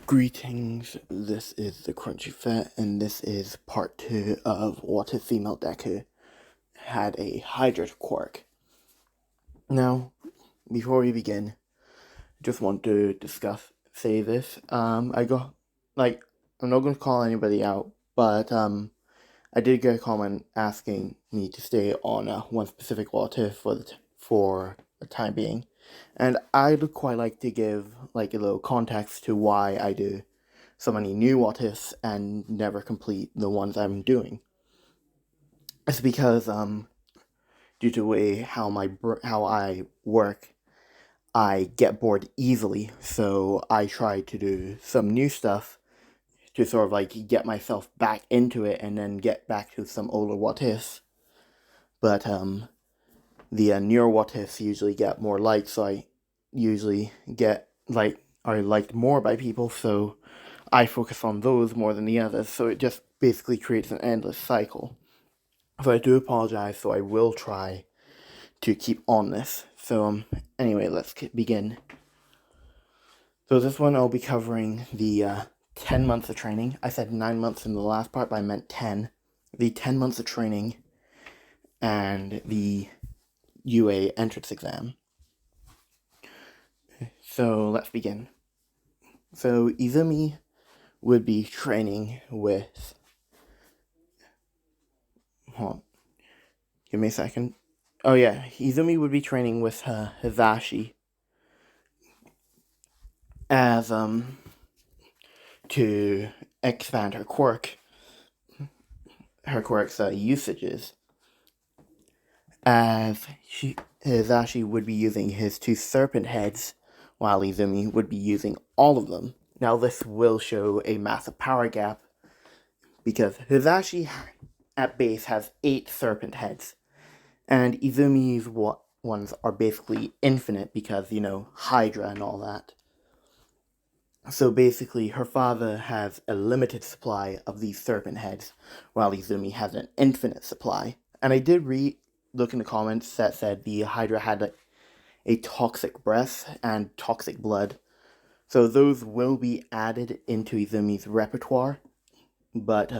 Greetings, this is the Crunchy Fat, and this is part 2 of what if female deku had a hydra quirk. Now, before we begin, just want to say this. I'm not going to call anybody out, but I did get a comment asking me to stay on one specific what if for the time being. And I'd quite like to give a little context to why I do so many new what ifs and never complete the ones I'm doing. It's because due to the way how I work, I get bored easily. So I try to do some new stuff to sort of get myself back into it and then get back to some older what ifs. But the newer what ifs usually get more likes, so I usually are liked more by people, so I focus on those more than the others, so it just basically creates an endless cycle. So I do apologize, so I will try to keep on this. So anyway, let's begin. So this one I'll be covering the 10 months of training. I said 9 months in the last part, but I meant 10. The 10 months of training and the UA entrance exam. So let's begin. So Izumi would be training with... Hold on. Give me a second. Oh yeah, Izumi would be training with Hizashi as to expand her quirk's usages. As Hizashi would be using his 2 serpent heads, while Izumi would be using all of them. Now this will show a massive power gap, because Hizashi at base has 8 serpent heads, and Izumi's ones are basically infinite because, hydra and all that. So basically, her father has a limited supply of these serpent heads, while Izumi has an infinite supply. And I did look in the comments that said the hydra had a toxic breath and toxic blood. So those will be added into Izumi's repertoire, but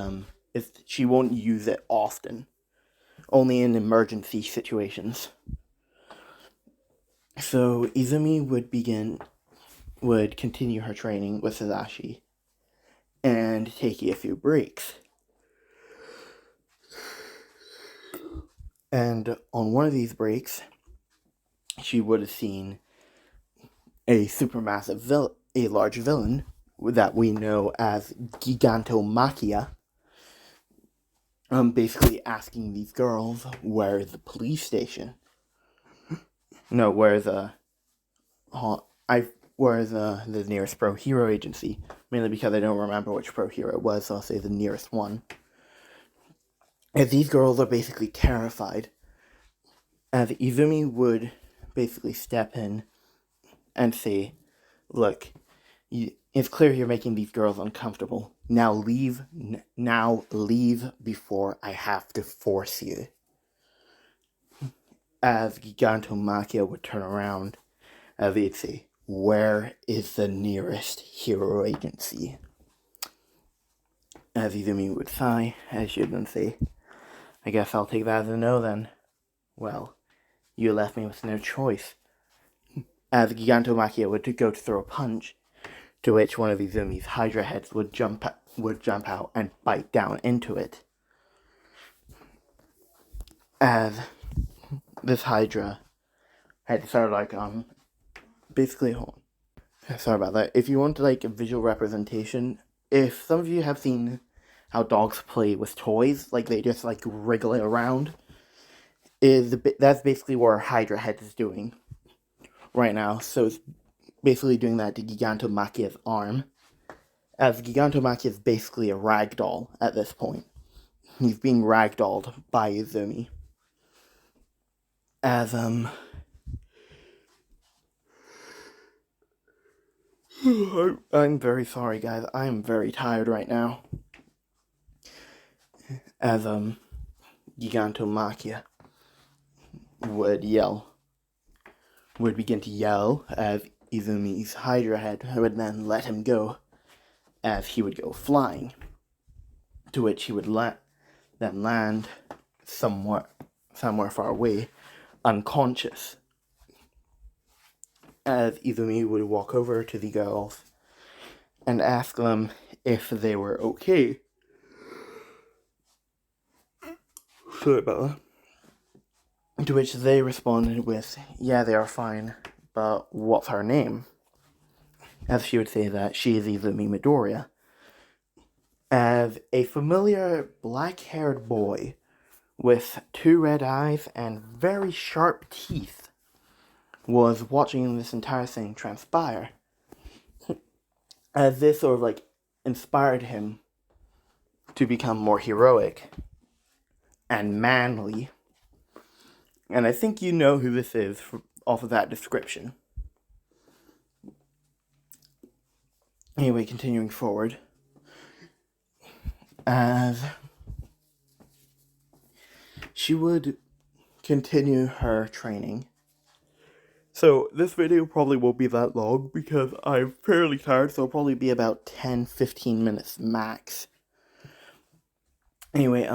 she won't use it often. Only in emergency situations. So Izumi would continue her training with Hizashi and take a few breaks. And on one of these breaks, she would have seen a large villain that we know as Gigantomachia, basically asking these girls where is the police station. No, where's the nearest pro hero agency? Mainly because I don't remember which pro hero it was, so I'll say the nearest one. As these girls are basically terrified, as Izumi would basically step in and say, "Look, it's clear you're making these girls uncomfortable. Now leave before I have to force you." As Gigantomachia would turn around, as he'd say, "Where is the nearest hero agency?" As Izumi would sigh, as she would then say, "I guess I'll take that as a no then. Well, you left me with no choice." As Gigantomachia would go to throw a punch, to which one of Izumi's hydra heads would jump out and bite down into it. As this hydra had started basically, hold on. Sorry about that. If you want a visual representation, if some of you have seen how dogs play with toys, they just wriggle it around, that's basically what our hydra head is doing right now. So it's basically doing that to Gigantomachia's arm, as Gigantomachia is basically a ragdoll at this point. He's being ragdolled by Izumi. As I'm very sorry, guys. I am very tired right now. As Gigantomachia would begin to yell, as Izumi's hydra head would then let him go, as he would go flying, to which he would then land somewhere far away, unconscious, as Izumi would walk over to the girls and ask them if they were okay. Sorry about that. To which they responded with, yeah, they are fine, but what's her name? As she would say that she is Izumi Midoriya. As a familiar black-haired boy with 2 red eyes and very sharp teeth was watching this entire thing transpire. As this sort of inspired him to become more heroic and manly. And I think you know who this is off of that description. Anyway, continuing forward. As she would continue her training. So this video probably won't be that long because I'm fairly tired, so it'll probably be about 10-15 minutes max. Anyway,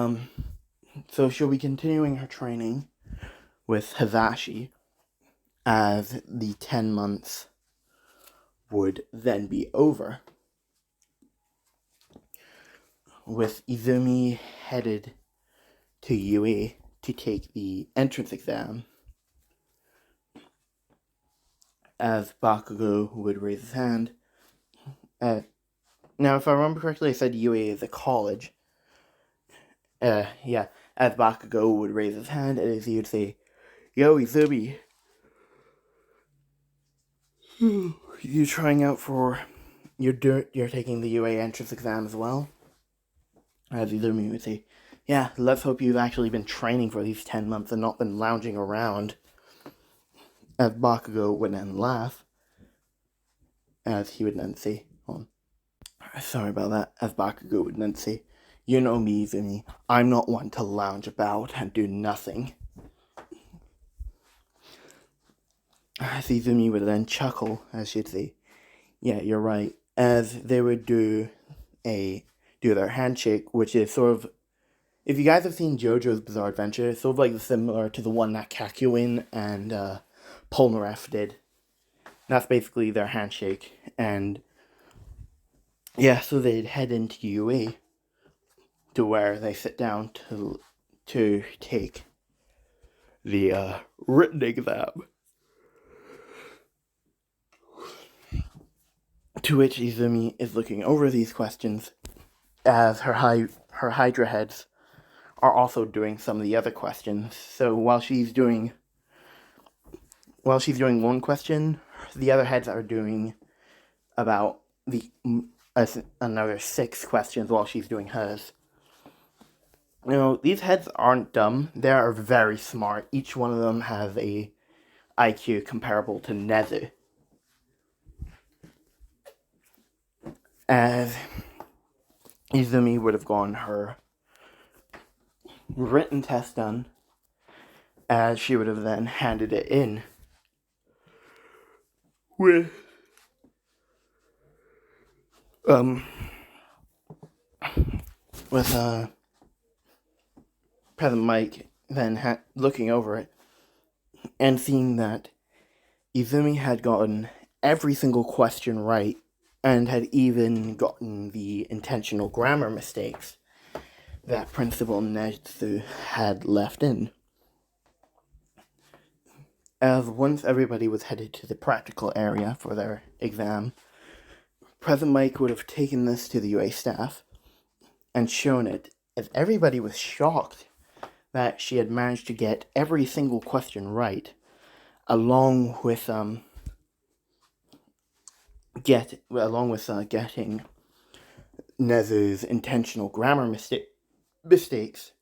so she'll be continuing her training with Hizashi as the 10 months would then be over, with Izumi headed to UA to take the entrance exam, as Bakugo would raise his hand. Now, if I remember correctly, I said UA is a college. Yeah, as Bakugo would raise his hand, as he would say, "Yo, Izumi, you trying out for you're taking the UA entrance exam as well?" As Izumi would say, "Yeah, let's hope you've actually been training for these 10 months and not been lounging around." As Bakugo would then laugh, as he would then say, sorry about that, as Bakugo would then say, "You know me, Izumi, I'm not one to lounge about and do nothing." As Izumi would then chuckle, as she'd say, "Yeah, you're right," as they would do their handshake, which is sort of, if you guys have seen JoJo's Bizarre Adventure, it's sort of similar to the one that Kakyoin and Polnareff did. That's basically their handshake, and yeah, so they'd head into UA to where they sit down to take the written exam. To which Izumi is looking over these questions, as her hydra heads are also doing some of the other questions. So while she's doing one question, the other heads are doing about another 6 questions while she's doing hers. You know, these heads aren't dumb. They are very smart. Each one of them has a IQ comparable to Nezu. As Izumi would have gotten her written test done, as she would have then handed it in with President Mike then looking over it and seeing that Izumi had gotten every single question right and had even gotten the intentional grammar mistakes that Principal Nezu had left in. As once everybody was headed to the practical area for their exam, President Mike would have taken this to the UA staff and shown it, as everybody was shocked that she had managed to get every single question right, along with getting Nezu's intentional grammar mistakes.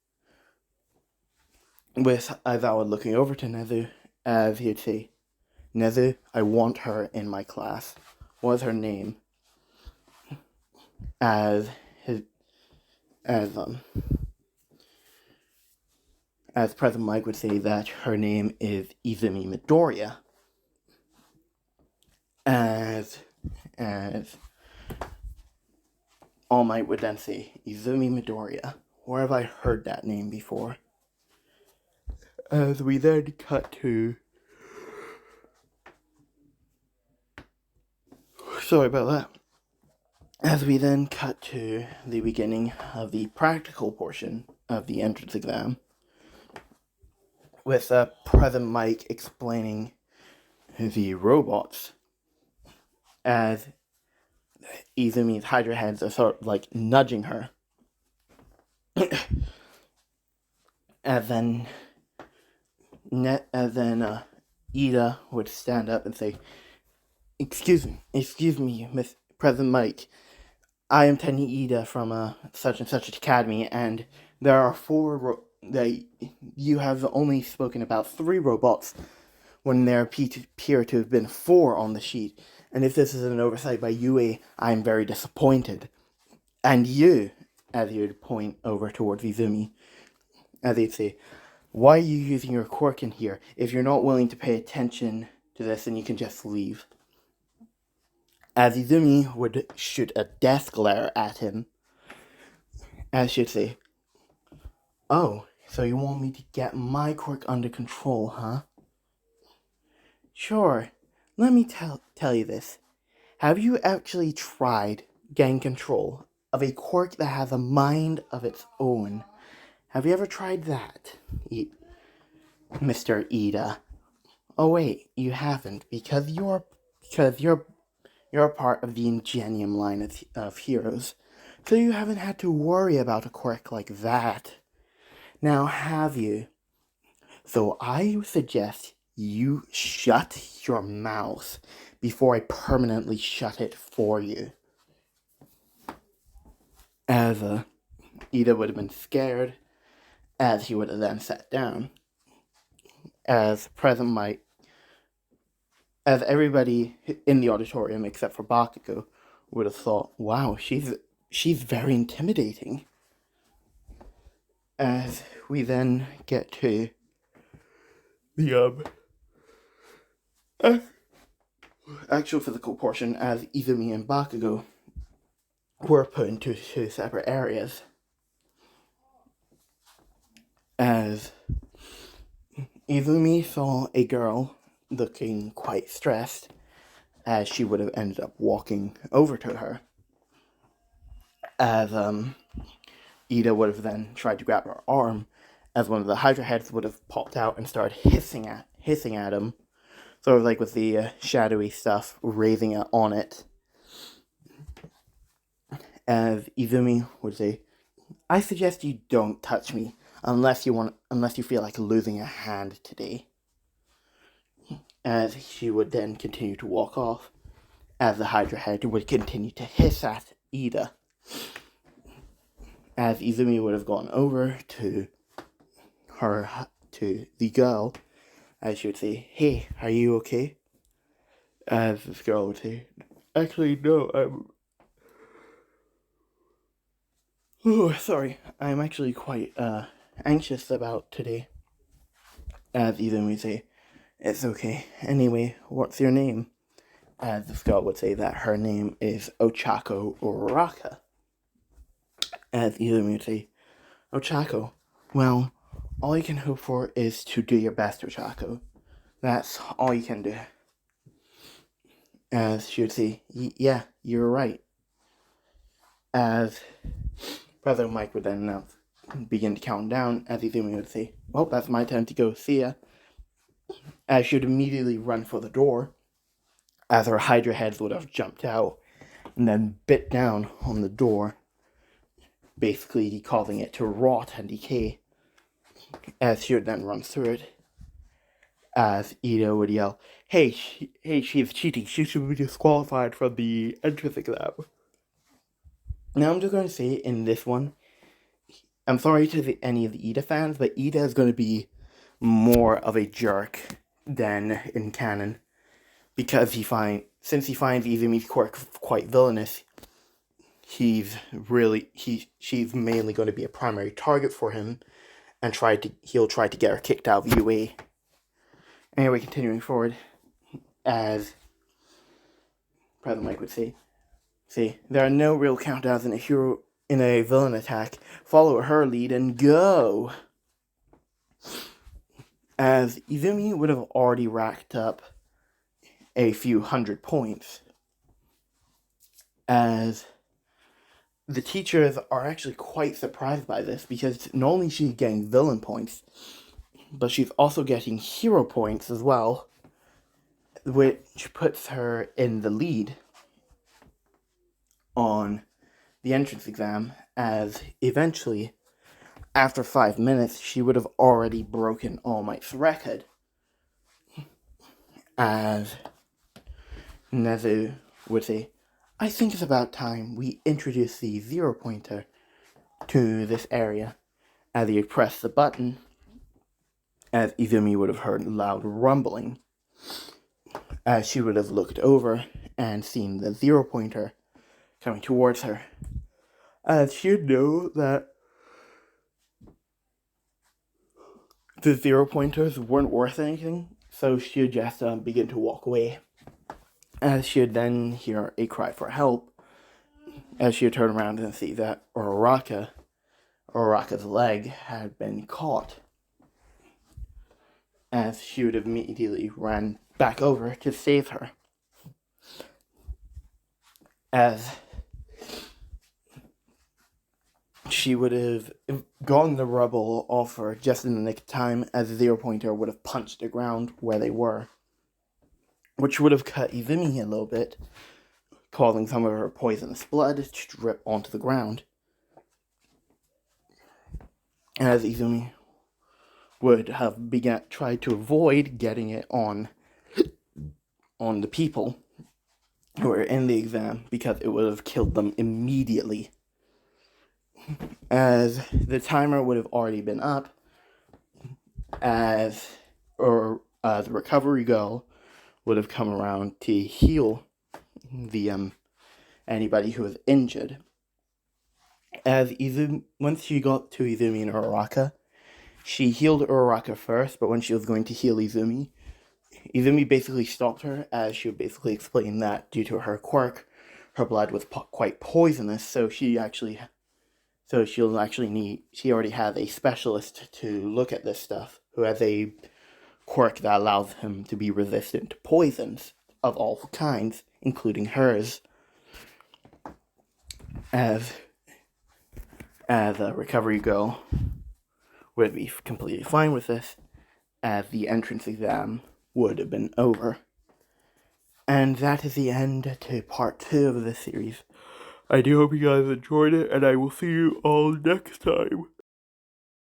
With Aizawa looking over to Nezu, as he'd say, "Nezu, I want her in my class. What is her name?" As President Mike would say that her name is Izumi Midoriya. As All Might would then say, Izumi Midoriya. Where have I heard that name before? As we then cut to... Sorry about that. As we then cut to the beginning of the practical portion of the entrance exam, with President Mike explaining the robots as Izumi's Hydra heads are sort of like nudging her. and then Ida would stand up and say, excuse me, Miss President Mike. I am Tenny Ida from such and such academy, and there are you have only spoken about 3 robots when there appear to have been 4 on the sheet. And if this is an oversight by UA, I am very disappointed. And you, as you would point over towards Izumi, as they'd say, why are you using your quirk in here? If you're not willing to pay attention to this, then you can just leave. As Izumi would shoot a death glare at him, as she'd say, oh, so you want me to get my quirk under control, huh? Sure. Let me tell you this. Have you actually tried getting control of a quirk that has a mind of its own? Have you ever tried that, Mr. Ida? Oh wait, you haven't, because you're part of the Ingenium line of heroes, so you haven't had to worry about a quirk like that. Now have you? So I suggest you shut your mouth before I permanently shut it for you. As Ida would have been scared, as he would have then sat down. As everybody in the auditorium except for Bakugo would have thought, wow, she's very intimidating. As we then get to the actual physical portion, as Izumi and Bakugo were put into 2 separate areas. As Izumi saw a girl looking quite stressed, as she would have ended up walking over to her. As Ida would have then tried to grab her arm, as one of the Hydra heads would have popped out and started hissing at him, sort of like with the shadowy stuff raising on it. As Izumi would say, I suggest you don't touch me unless you feel like losing a hand today. As she would then continue to walk off, as the Hydra head would continue to hiss at Ida. As Izumi would have gone over to the girl, as she would say, hey, are you okay? As this girl would say, actually, no, I'm actually quite anxious about today. As Izumi would say, it's okay. Anyway, what's your name? As this girl would say that her name is Ochako Uraka. As Izumi would say, Ochako, well, all you can hope for is to do your best, Ochako. That's all you can do. As she would say, yeah, you're right. As Brother Mike would then begin to count down, as Izumi would say, well, that's my time to go, see ya. As she would immediately run for the door, as her Hydra heads would have jumped out and then bit down on the door, basically causing it to rot and decay. As she would then run through it, as Ida would yell, hey, she's cheating, she should be disqualified from the entrance exam. Now I'm just going to say in this one, I'm sorry to any of the Ida fans, but Ida is going to be more of a jerk than in canon, because since he finds Izumi's quirk quite villainous, she's mainly going to be a primary target for him, and he'll try to get her kicked out of UA. Anyway, continuing forward, as President Mike would say, See, there are no real countdowns in a villain attack. Follow her lead and go! As Izumi would have already racked up a few hundred points, as the teachers are actually quite surprised by this, because not only is she getting villain points, but she's also getting hero points as well, which puts her in the lead on the entrance exam, as eventually, after 5 minutes, she would have already broken All Might's record, as Nezu would say, I think it's about time we introduce the zero pointer to this area. As he pressed the button, as Izumi would have heard loud rumbling, as she would have looked over and seen the zero pointer coming towards her, as she would know that the zero pointers weren't worth anything, so she would just begin to walk away. As she would then hear a cry for help, as she would turn around and see that Uraraka's leg had been caught, as she would have immediately ran back over to save her. As she would have gotten the rubble off her just in the nick of time, as the zero pointer would have punched the ground where they were, which would have cut Izumi a little bit, causing some of her poisonous blood to drip onto the ground. As Izumi would have tried to avoid getting it on the people who were in the exam, because it would have killed them immediately. As the timer would have already been up, as the recovery girl would have come around to heal the anybody who was injured. As once she got to Izumi and Uraraka, she healed Uraraka first, but when she was going to heal Izumi basically stopped her, as she would basically explain that due to her quirk, her blood was quite poisonous, so she already has a specialist to look at this stuff, who has a quirk that allows him to be resistant to poisons of all kinds, including hers. As a recovery girl would be completely fine with this, as the entrance exam would have been over. And that is the end to part 2 of this series. I do hope you guys enjoyed it, and I will see you all next time.